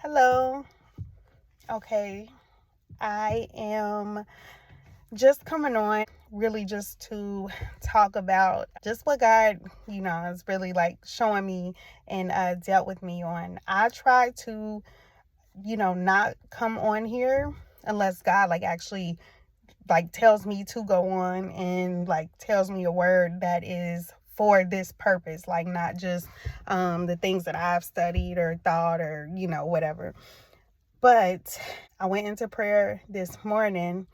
Hello. Okay. I am just coming on really just to talk about just what God, is really like showing me and dealt with me on. I try to, not come on here unless God like actually like tells me to go on and like tells me a word that is for this purpose, like not just the things that I've studied or thought or whatever. But I went into prayer this morning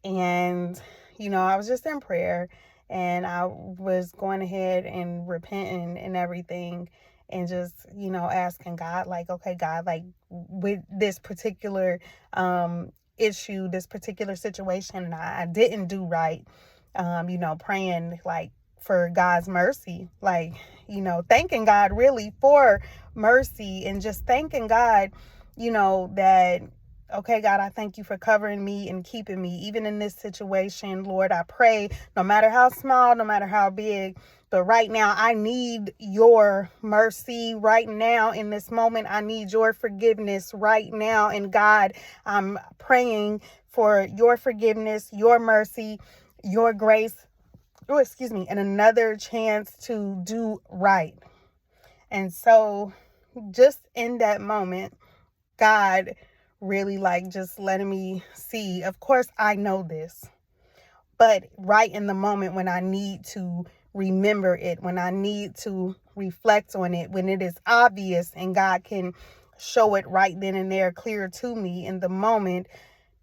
and, I was just in prayer and I was going ahead and repenting and everything and just, asking God, like, okay, God, like with this particular issue, this particular situation, I didn't do right, praying like for God's mercy, like, thanking God really for mercy and just thanking God that, okay, God, I thank you for covering me and keeping me, even in this situation. Lord, I pray, no matter how small, no matter how big, but right now, I need your mercy right now in this moment. I need your forgiveness right now. And God, I'm praying for your forgiveness, your mercy, your grace, and another chance to do right. And so just in that moment, God really like just letting me see, of course I know this, but right in the moment when I need to remember it, when I need to reflect on it, when it is obvious and God can show it right then and there clear to me in the moment,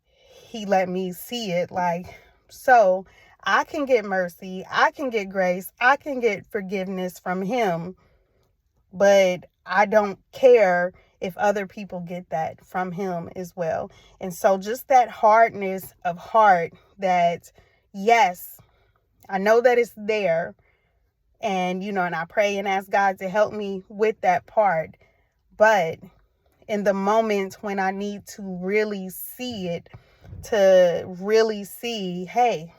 he let me see it. Like, so I can get mercy, I can get grace, I can get forgiveness from him, but I don't care if other people get that from him as well. And so just that hardness of heart that, yes, I know that it's there. And, and I pray and ask God to help me with that part. But in the moments when I need to really see it, to really see, hey,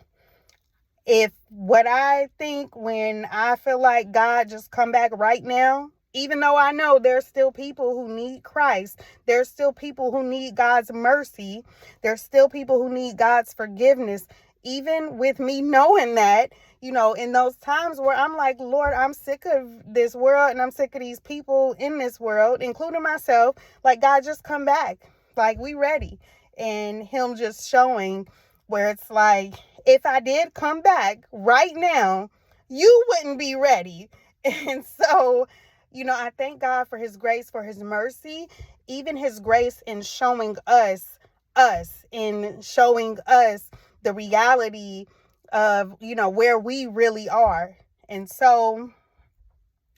if what I think when I feel like God just come back right now, even though I know there's still people who need Christ, there's still people who need God's mercy, there's still people who need God's forgiveness, even with me knowing that, in those times where I'm like, Lord, I'm sick of this world and I'm sick of these people in this world, including myself, like, God, just come back. Like, we ready. And him just showing where it's like, if I did come back right now, you wouldn't be ready. And so, I thank God for his grace, for his mercy, even his grace in showing us, in showing us the reality of, where we really are. And so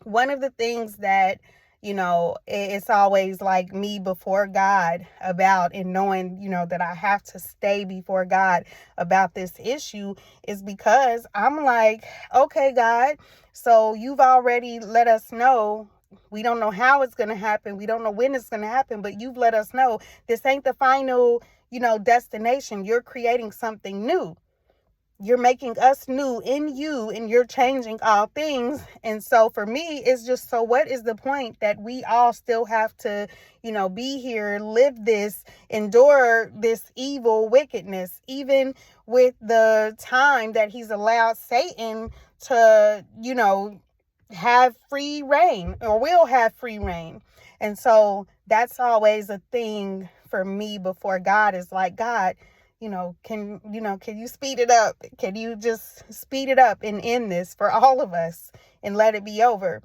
one of the things that, it's always like me before God about, and knowing, that I have to stay before God about this issue is because I'm like, okay, God, so you've already let us know. We don't know how it's going to happen. We don't know when it's going to happen, but you've let us know this ain't the final, destination. You're creating something new. You're making us new in you, and you're changing all things. And so for me, it's just, so what is the point that we all still have to, be here, live this, endure this evil wickedness, even with the time that he's allowed Satan to, have free reign, or will have free reign. And so that's always a thing for me before God, is like, God, can you speed it up? Can you just speed it up and end this for all of us and let it be over?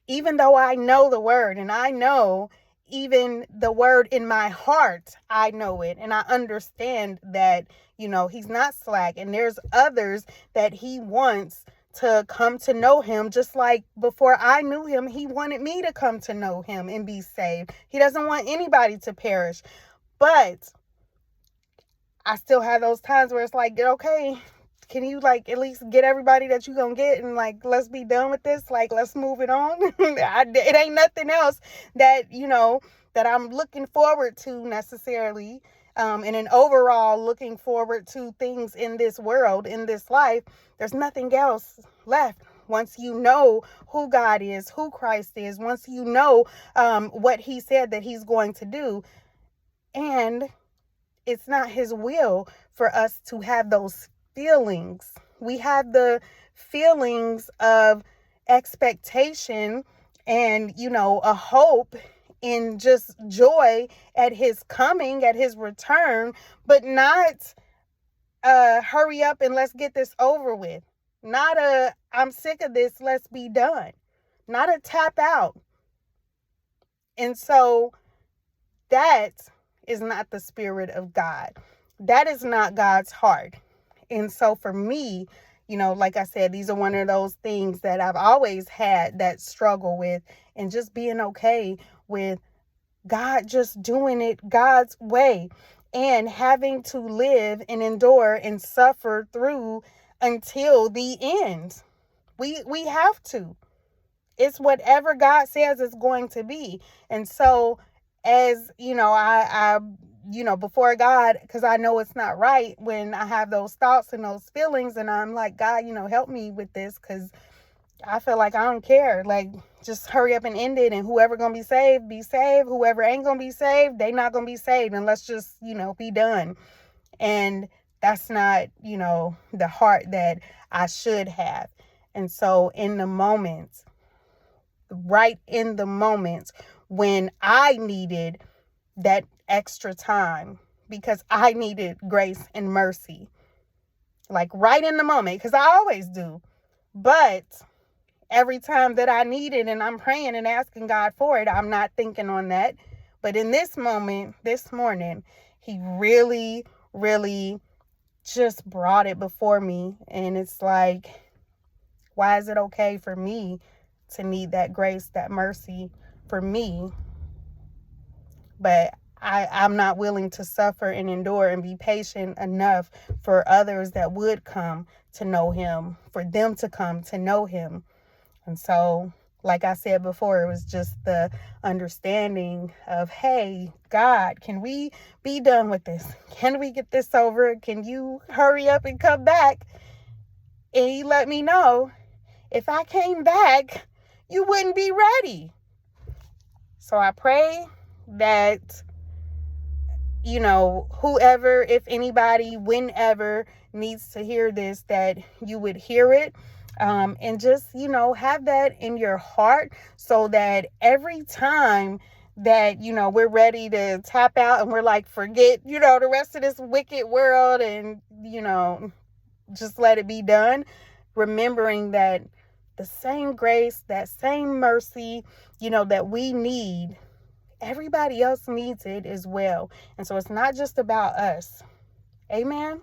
Even though I know the word, and I know even the word in my heart, I know it. And I understand that, he's not slack, and there's others that he wants to come to know him, just like before I knew him, he wanted me to come to know him and be saved. He doesn't want anybody to perish. But I still have those times where it's like, okay, can you like at least get everybody that you gonna get, and like, let's be done with this. Like, let's move it on. It ain't nothing else that, that I'm looking forward to necessarily. And an overall looking forward to things in this world, in this life. There's nothing else left. once you know who God is, who Christ is, once you know what he said that he's going to do. And it's not his will for us to have those feelings. We have the feelings of expectation and, a hope in just joy at his coming, at his return, but not hurry up and let's get this over with. Not I'm sick of this, let's be done. Not a tap out. And so that is not the spirit of God. That is not God's heart. And so for me, like I said, these are one of those things that I've always had that struggle with, and just being okay with God just doing it God's way and having to live and endure and suffer through until the end. We have to. It's whatever God says it's going to be. And so as, I before God, because I know it's not right when I have those thoughts and those feelings, and I'm like, God, help me with this, because I feel like I don't care. Like, just hurry up and end it, and whoever gonna be saved, be saved. Whoever ain't gonna be saved, they not gonna be saved, and let's just, be done. And that's not, the heart that I should have. And so in the moments, right in the moments when I needed that extra time, because I needed grace and mercy, like right in the moment, because I always do. But every time that I need it and I'm praying and asking God for it, I'm not thinking on that. But in this moment, this morning, he really, really just brought it before me. And it's like, why is it okay for me to need that grace, that mercy for me, but I'm not willing to suffer and endure and be patient enough for others that would come to know him, for them to come to know him? And so, like I said before, it was just the understanding of, hey, God, can we be done with this? Can we get this over? Can you hurry up and come back? And he let me know, if I came back, you wouldn't be ready. So I pray that, whoever, if anybody, whenever needs to hear this, that you would hear it. And just, have that in your heart, so that every time that, we're ready to tap out and we're like, forget, the rest of this wicked world and, just let it be done, remembering that the same grace, that same mercy, that we need, everybody else needs it as well. And so it's not just about us. Amen.